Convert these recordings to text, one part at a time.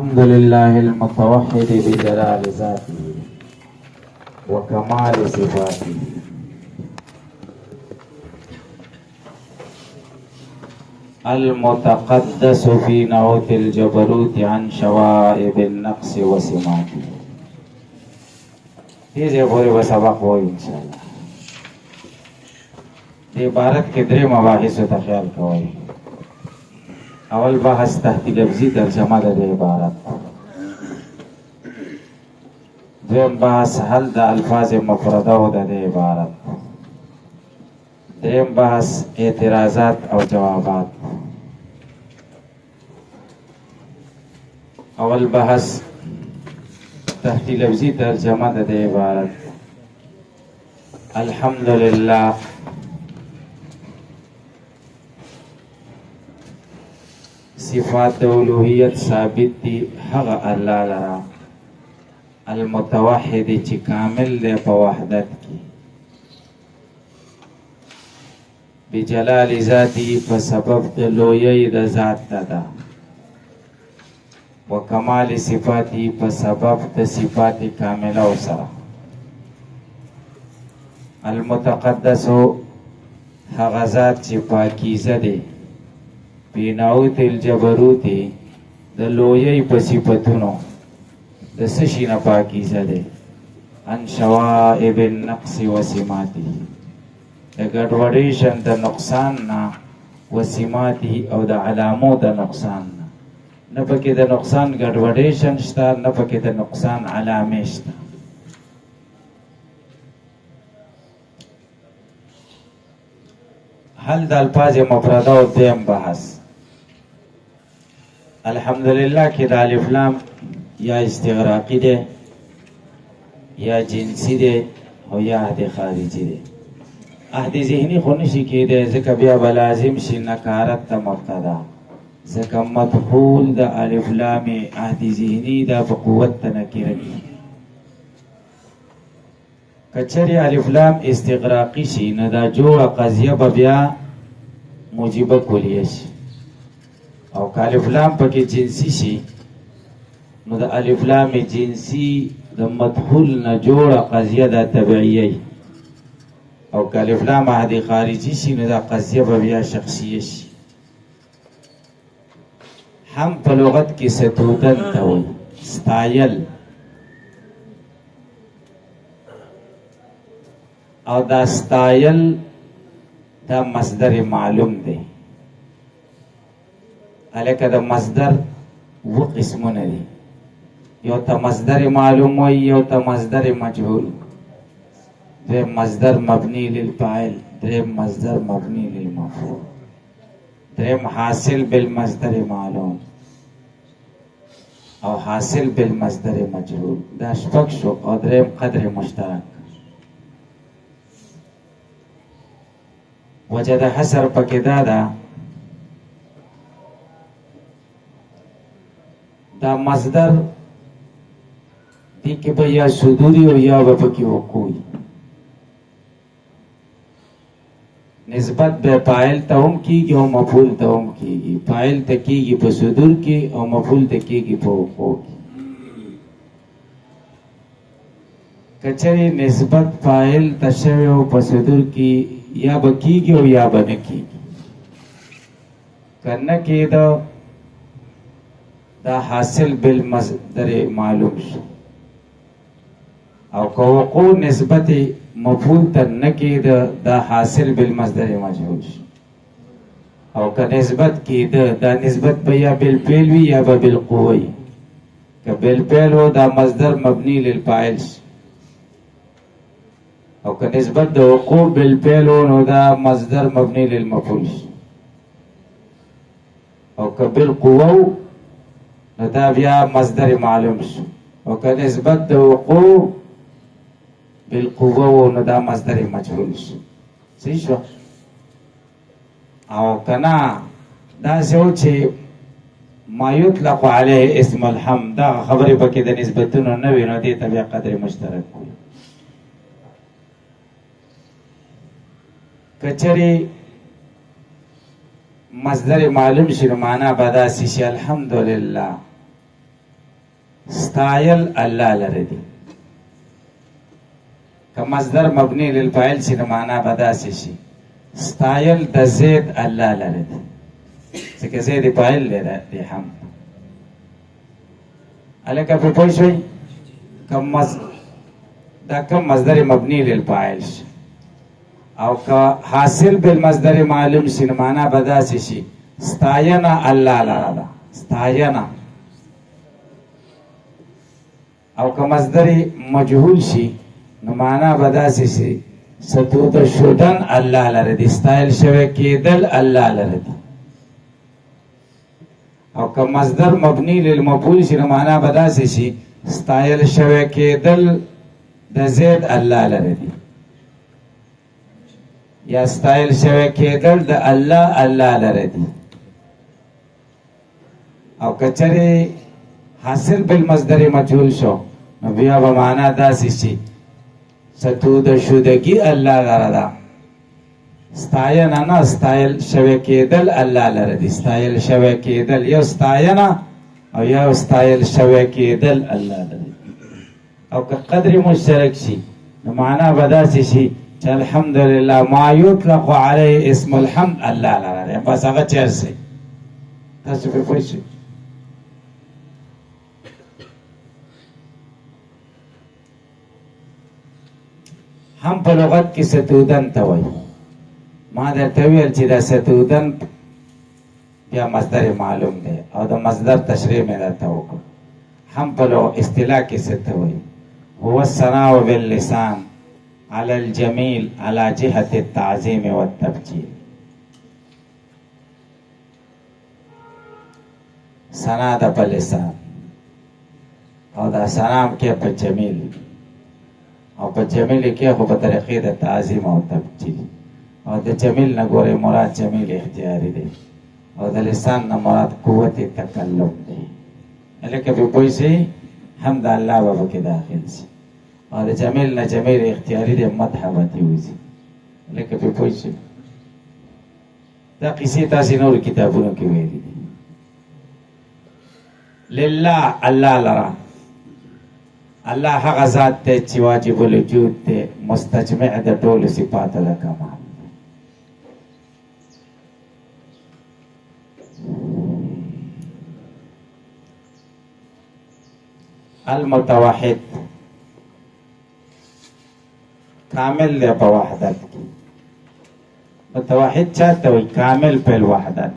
الحمد لله المتوحد بجلال ذاته وكمال صفاته المتقدس في نعوت الجبروت عن شوائب النقص وسماته. دیجے پوری و سبق ہوئی انشاءاللہ. دی عبارت کے درې مباحثو ته خیال کوئ. اول بحث تحت لفظی ترجمه ده د عبارت. دویم بحث حل د الفاظ مفرده و ده د عبارت. دریم بحث اعتراضات او جوابات. اول بحث تحت لفظی ترجمه ده د عبارت. الحمدللہ صفات اولوہیت ثابت دی حق اللہ لرا المتوحد چی کامل دے پا وحدت کی بجلال ذاتی پا سبب دلویی دا ذات دا و کمال صفاتی پا سبب دا صفات کاملہ و سرا المتقدسو حق ذات چی پاکیزہ دے بنعوت الجبروت د لویی په صفتونو د سشي نه پاکیزه ده عن شوائب النقص وسماته د ګډوډیشن د نقصان نه وسماته او د علامو د نقصان نه پکې د نقصان ګډوډیشن شته نه پکې د نقصان علامې شته. حل د الفاظ مفرده او دیم بحث. الحمدللہ کی دا الف لام یا استغراقی دے یا جنسی دے او یا عہد خارجی دے. عہد ذہنی خونشی کی دے ذکر بیا بلازم شی نکارت تا مبتدا ذکر مدخول دا الف لام عہد ذہنی دا بقوت تا نکرنی. کچری الف لام استغراقی شی ندا جوڑ قضیه بیا موجب کلیه شی او که الف لام پکی جنسی شی نو دا الف لام جنسی دا مدخول نجوڑ قضیه دا طبعیه او که الف لام عهد خارجی شی نو دا قضیه بیا شخصیه شی. هم په لغت کی ستودن تاوی ستایل او دا ستایل دا مصدر معلوم دی. الکه دا مصدر و قسمونه دی. یو تا مصدر معلوم وی یو تا مصدر مجهول. دریم مصدر مبنی للفاعل دریم مصدر مبنی للمفعول دریم حاصل بالمصدر معلوم او حاصل بالمصدر مجهول. دا شپږ شو او دریم قدر مشترک. وجه د حصر پکې دا ده دا مصدر دی که به یا صدوری و یا به پکی وقوعی نسبت به فاعل ته هم کیږي او مفعول ته هم کیږي. فاعل ته کیږي په صدور کې او مفعول ته کیږي په وقوع کې. کچری نسبت فاعل ته شوی او په صدور کې یا به کیږي او یا به نه کیږي. کنه کېده دا حاصل بالمصدر معلوم شو او که وقوع نسبت مفعول ته نه کېده دا حاصل بالمصدر مجهول شو او که نسبت کېده دا نسبت به یا بالفعل وي یا به بالقوه وي. که بالفعل و دا مصدر مبنی للفاعل شو او که نسبت د وقوع بالفعل نو دا مصدر مبنی للمفعول شو او که بالقوه نو دا بیا مصدر معلوم شو او که نسبت د وقوع بالقوه نو دا مصدر مجهول شو. صحیح شو. او کنا دا سو چې ما یطلق علیه اسم الحمد دا خبرې پکې د نسبتونو نه وي نو دې ته بیا قدر مشترک وي. کچری مصدر معلوم شي نو معنا به داسې شي الحمدلله ستایل الله لره دی. که مصدر مبنی للفاعل شي نو معنا به داسې شي ستایل د زید الله لره دی، ځکه زید فاعل دی هم. هلکه پرې پوه شوئ؟ دا کم مصدر مبنی للفاعل شي او که حاصل بالمصدر معلوم شي نو معنا به داسې شي ستاینه الله لره ده، ستاینه. او که مصدر مجهول شي نو معنا به داسې شي ستوده شدن الله لره دي، ستایل شوی کېدل الله لره دي. او که مصدر مبنی للمفعول شي نو معنا به داسې شي ستایل شوی کېدل د زید الله لره دي، یا ستایل شوی کېدل د الله لره دي. او که چېرې حاصل بالمصدر مجهول شو نو بیا به معنا داسې شي ستوده شدگی الله لره ده، ستاینه نه ستایل شوی کېدل الله لره دي. ستایل شوی کېدل یو ستاینه او یو ستایل شوی کېدل الله لره دي. او که قدر مشترک شي نو معنا به داسې شي چې الحمدلله ما یطلق علیه اسم الحمد الله لره دی، بس هغه چیر شي. تاسو پرې پوه شئ؟ هم په لغت کې ستودن ته وایي. ما درته ویل چې دا ستودن بیا مصدر معلوم دی او د مصدر تشریح مې درته وکړ. هم په اصطلاح کې څه ته وایي؟ هو الثناء باللسان على الجميل على جهة التعظيم والتبجيل. ثنا د په لسان او دا ثنا کې په جمیل او په جمیل کې خو په طریقې د تعظیم او تبجیل. او د جمیل نه ګورې مراد جمیل اختیاري دی او د لسان نه مراد قوت تکلم دی. هلکه پرې پوه شئ؟ هم د الله به پکې داخل شي او د جمیل نه جمیل اختیاري دی، مدح به ترې وځي. هلکه پرې پوه شئ؟ دا قصې تاسې نورو کتابونو کې ویلي دي. لله الله لره، الله هغه ذات دی چې واجب الوجود دی، مستجمع د ټولو صفاتو د کمال. المتوحد کامل دی په وحدت کې. متوحد چاته وایي؟ کامل په الوحدت.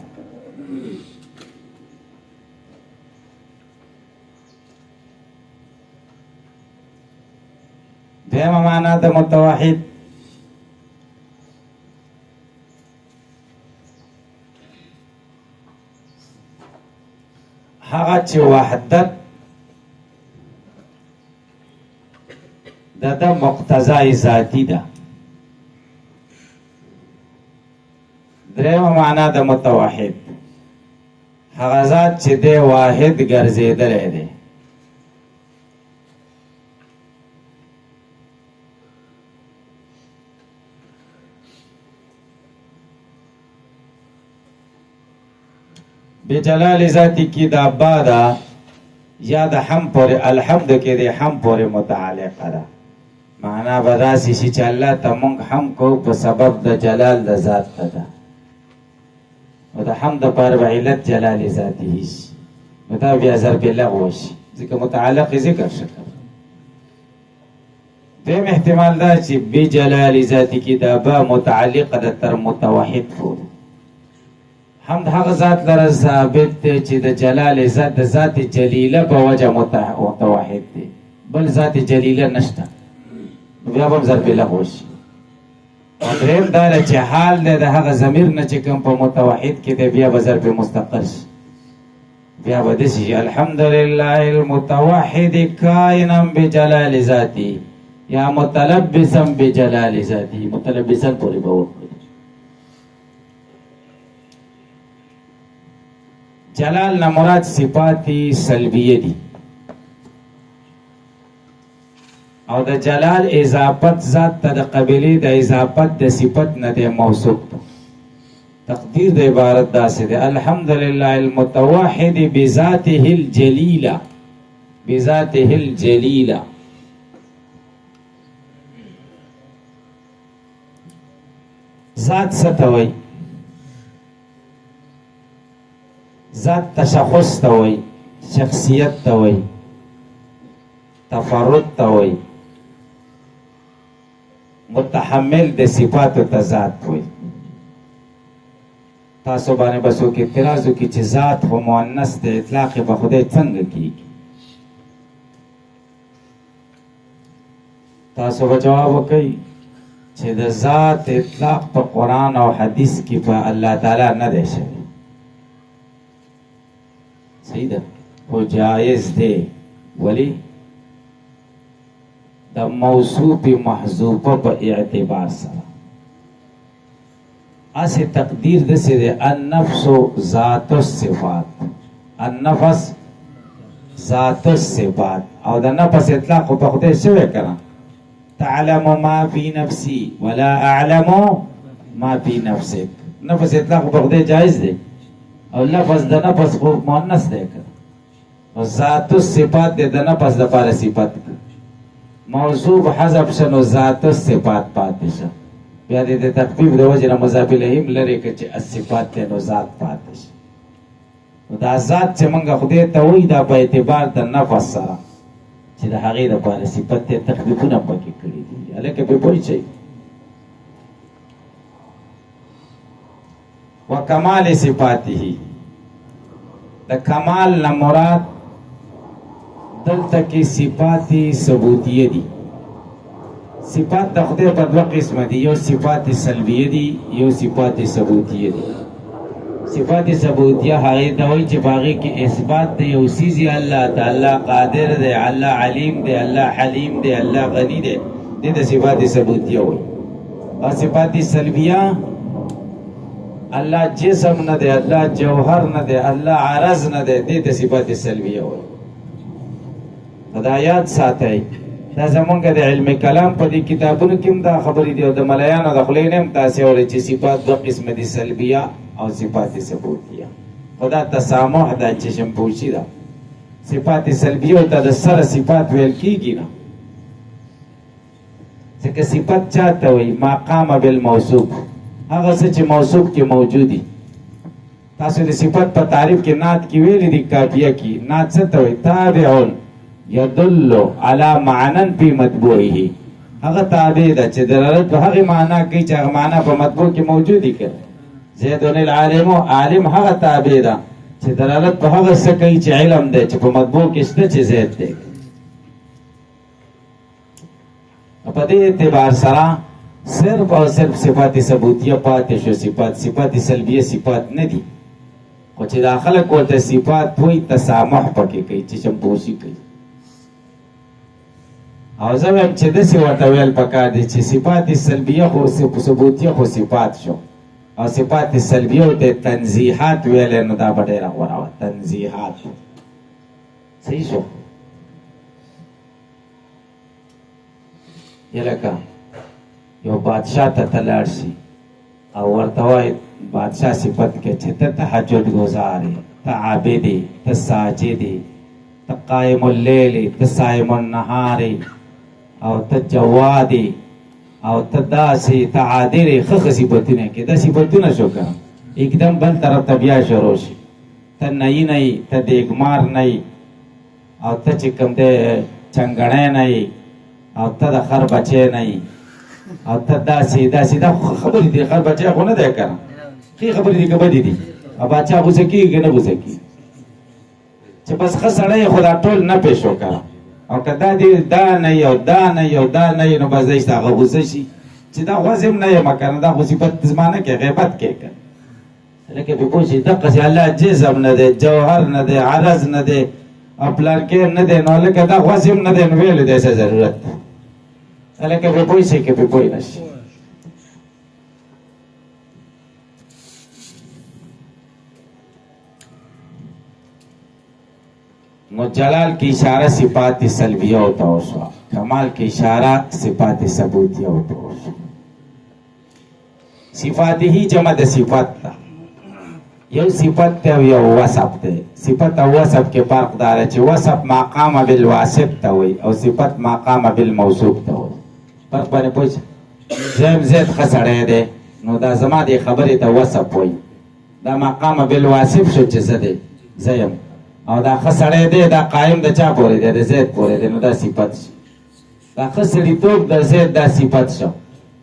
دیمه معنا د متوحد هغه چې وحدت د مقتضای ذاتی ده. دریمه معنا د متوحد هغه ذات چې دی واحد ګرځېدلی دی. بجلال ذاتی کی دا بادا یا دا هم پوری الحمد کې دی هم پوری متعلقه ده. معنا به داسې شي چې الله ته مونږ هم کوو په سبب د جلال د ذات ته ده او د هم دپاره به علت جلال ذاتی شي نو دا بیا ضرب لغو شي ځکه متعلق ذکر شي. دویم احتمال دا چې بجلال ذاتی کی دا با متعلقه ده تر متوحد پورې. هم د هغه ذات لره ثابت دی چې د جلال ذات د ذات جلیله په وجه متوحد دی، بل ذات جلیله نشته، بیا به هم ضرب لغو شي. او دریم دا ده چې حال دی د هغه ضمیر نه چې کوم په متوحد کې دی بیا به ضرب مستقر شي. بیا به داسې شي الحمدلله المتوحد کائنا بجلال ذاتی یا متلبسا بجلال ذاتی. متلبسا پورې به وکړو. جلال نه مراد صفات سلبیه دي او د جلال اضافت ذات ته د قبیلې د اضافت د صفت نه دی موصوف ده. تقدیر د عبارت داسې دی الحمدلله المتوحد بذاته الجلیله بذاته الجلیلہ. ذات ستوي، ذات تشخص توي، شخصیت توي، تفرد توي، متحمل د صفات ته ذات وي. تاسو باندې بسو کې اعتراض وکړي چې ذات خو مؤنث دی، اطلاق به خدای څنګه کیږي؟ تاسو به جواب وکړئ چې د ذات اطلاق په قرآن او حدیث کې په الله تعالی نه دی شوی. صحیح ده، خو جایز دی. ولی د موصوف محذوفه په اعتبار سره اسې تقدیر داسې دی النفس ذات الصفات، النفس ذات الصفات. او د نفس اطلاق خو په خدای شوی که نه؟ تعلم ما فی نفسی ولا اعلم ما فی نفسک. نفس اطلاق په خدای جایز دی، او لفظ د نفس خو مؤنث دی که او ذات الصفات دی د نفس دپاره صفت موصوف حذف شه نو ذات الصفات پاتې شه. بیا دې د تخفیف د وجې نه مضاف الیه هم لرې که چې الصفات دی نو ذات پاتې شه. نو دا ذات چې موږ خدای ته وایي دا په اعتبار د نفس سره چې د هغې دپاره صفت دی، تخفیفونه پکې کړي دي. هلکه پرې پوه شئ. وکمال صفاته، د کمال نه مراد دلته کې صفات ثبوتیه دي. صفات د خدای په دوه قسمه دي، یو صفات سلبیه دي، یو صفات ثبوتیه دي. صفات ثبوتیه هغې ته وایي چې په هغې کې اثبات دی یو څیز یې الله تعالی قادر دی، الله علیم دی، الله حلیم دی، الله غنی دی. دې ته صفات ثبوتیه وایي. او صفات سلبیه الله جسم نه دی، الله جوهر نه دی، الله عرض نه دی، دې ته صفات سلبیه وایي. دا یاد ساتئ، دا زمونږ د علم کلام په دې کتابونو کې هم دا خبرې دي او د ملایانو د خولې نه هم تاسې اورئ چې صفات دوه قسمه دي، سلبیه او صفات ثبوتیه. خو دا تسامح ده، چشمپوشي ده. صفات سلبیه ته د سره صفات ویل کېږي نه، ځکه صفت چا ته وایي؟ ما قام بالموصوف، هغه څه چې موصوف کې موجودي. تاسو د صفت په تعریف کې نعت کې ویلي دي، کافیه کې نعت څه ته وایي؟ تابع یدل علی معنی فی مطبوعه. هغه تابع ده چې دلالت په هغې معنا کوي چې هغه معنا په مطبوع کې موجودي که زیدون العالم، عالم هغه تابع ده چې دلالت په هغه څه کوي چې علم دی چې په مطبوع کې شته چې زید دی. په دې اعتبار سره صرف او صرف صفات ثبوتیه پاتې شو. صفات سلبیه صفات نه دي، خو چې دا خلک ورته صفات وایي تسامح پکې کوي، چشمپوشي کوي. او زه وایم چې داسې ورته ویل پکار دي چې صفات سلبیه خو ثبوتیه خو صفات شو، او صفات سلبیه ته تنزیحات ویلی نو دا به ډېره غوره وه. تنزیحات صحیح شو. یا لکه یو بادشاه ته ته لاړ شي او ورته وایي بادشاه صفت کې چې ته تهجد ګزار یې، ته عابد یې، ته ساجد یې، ته قائم اللیل یې، ته صائم النهار یې، او ته جواد یې، او ته داسې ته عادل یې. ښه صفتونه کې دا صفتونه شو که اکدم بل طرف ته بیا شروع شي. ته نهی نه یې، ته دیګمار نه یې، او ته چې کوم دی چنګړی نه یې، او ته د خر بچی نه یې، او ته داسې دا خبرې دي. خر بچی خو نه دی که نه، ښې خبرې دي که بدې دي. او بادشاه غوسه کېږي که نه غوسه کېږي چې بس ښه سړی یې خو دا ټول نه پې شو که او که دا دې دا نه یې او دا نه یې او دا نه یې نو بس دی چې هغه غوسه شي چې دا خو زه هم نه یم که نه، دا خو صفت زما نه کوي، غیبت کوي که لکه پې پوه شي. دقسې الله جسم نه دی، جوهر نه دی، عرض نه دی، او پلانکې نه دی، نو لکه دا خو هم نه دی نو ویلو دی څه ضرورت دی. لکه پې پوه شي که پې پوه نه شي. نو جلال کی اشاره صفات سلبیه ہوتا ہوشوا، کمال کی اشاره صفات ثبوتیه ہوتا ہوشوا. صفات ہی جمع د صفات تا یو صفت ته او یو وصف ته. صفت او وصف کې فرق دار چې وصف مقام بالواسط ته وي او صفت مقام بالموصوف ته وي. فرق باندې پوه زم زید خسړې ده نو دا زما دي خبرې ته وصف وي. دا مقام بالواسف شو چې زده زیم او دا خسړې ده دا قائم د چا پورې ده د زید پورې ده نو دا صفت شي. دا خسړې توپ د زید دا صفت شو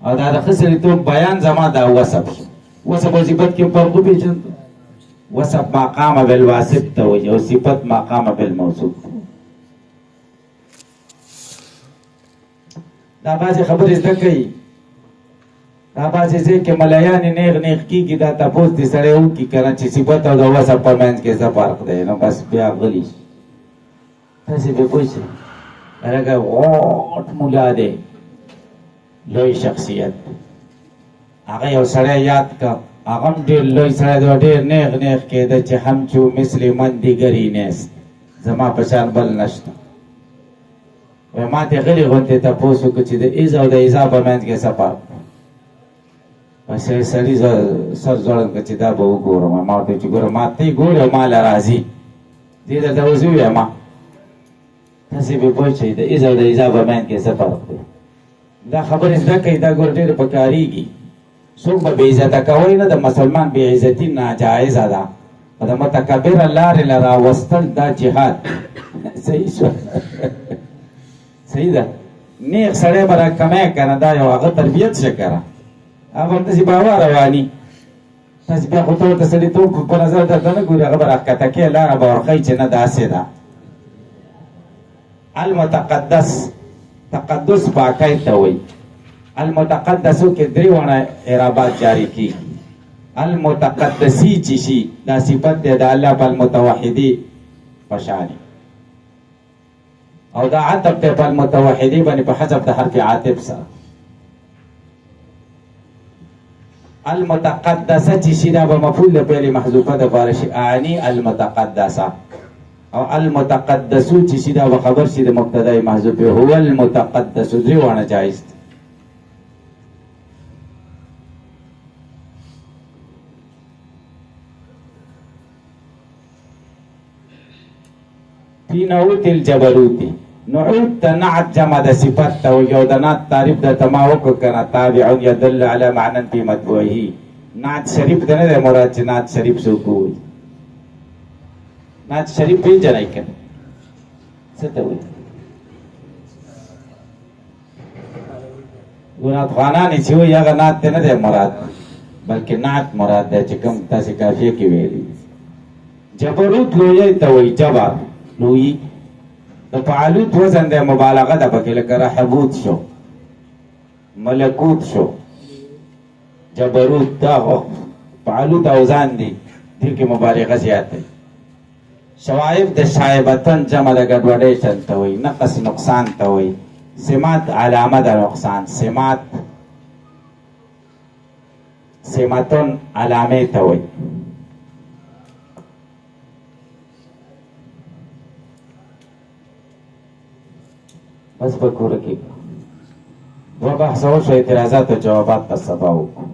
او دا د خسړې توپ بیان زما دا وصف شو. وصف او صفت کې فرق پیژنئ. وصف مقام بالواسف ته وي او صفت مقام بالموصوف. دا بعضې خبرې زده کوي. دا بعضې ځای کې ملایانې نیغ نیغ کېږي دا تپوس دې سړی وکړي که نه چې صفت او د وصف په منځ کې څه فرق دی نو بس بیا غلي شي. تاسې پرې پوه شئ. لکه غوټ ملا دی لوی شخصیت هغه یو سړی یاد که هغه هم ډېر لوی سړی دی ډېر نیغ نیغ کېده چې همچو مثل من دیګري نیست زما په شان بل نشته. وایي ما دې غلي غوندې تپوس وکړو چې د ایز او د ایزا په منځ کې څه فرق. پس سړي سر ځوړند کړ چې دا به وګورم. ما ورته چې ګوره ما ته ګورې او ما له راځي دې درته اوس ووایم. تاسې پرې پوه شئ د ایز او د ایزا په منځ کې څه فرق دی. دا خبرې زده کوي دا ګوره ډېرې پکارېږي. څوک به بې عزته کوئ نه د مسلمان بې عزتي ناجایزه ده خو د متکبره لارې نه راوستل دا جهاد. صحیح شو. صحیح ده. نیغ سړی به راکمی که نه دا یو هغه تربیت شه که نه هغه همداسې باور رواني. تاسې بیا خو ته ورته سړیتوب په نظر درته نه ګوري هغه به راښکته کې لاره به ورښیي چې نه داسې ده. المتقدس تقدس پاکی ته وایي. المتقدسو کې درې وړه اعرابات جاری کېږي. المتقدسی چې شي دا صفت دی د الله په المتوحدي په شانې او دا عطف دی په المتوحدي باندې په حذف د حرف عاطف سره. المتقدسه چې شي دا به مفعول د فعل محذوفه دپاره شي اعني المتقدسه او المتقدسو چې شي دا به خبر شي د مبتدای محذوف هو المتقدس. درې وړه جایز دي. فی نعوت الجبروتی نعوت ته نعت جمع د صفت ته وایي او د نعت تعریف درته ما وکړو که نه تابع یدل علی معنی فی مطبوعه. نعت شریف ته نه دی مراد چې نعت شریف څوک وایي. نعت شریف پېژنئ که نه څه ته وایي. ګناتخوانانې چې وایي هغه نعت ته نه دی مراد بلکې نعت مراد دی چې کوم تاسې کافیه کې ویلي. جبروت لویی ته وایي. جبر لویی د فعالوت وزن دی مبالغه ده پکې لکه رحبوت شو ملکوت شو جبروت دا فعالوت اوزان دي دې کې مبالغه زیات دی. شوائب د شایبتن جمع د ګډوډیشن ته وایي. نقص نقصان ته وایي. سمات علامه د نقصان. سمات سمتون علامه ته وایي. بس په کوره کې دوه بحث وشو اعتراضات او جوابات په سبا وکړو.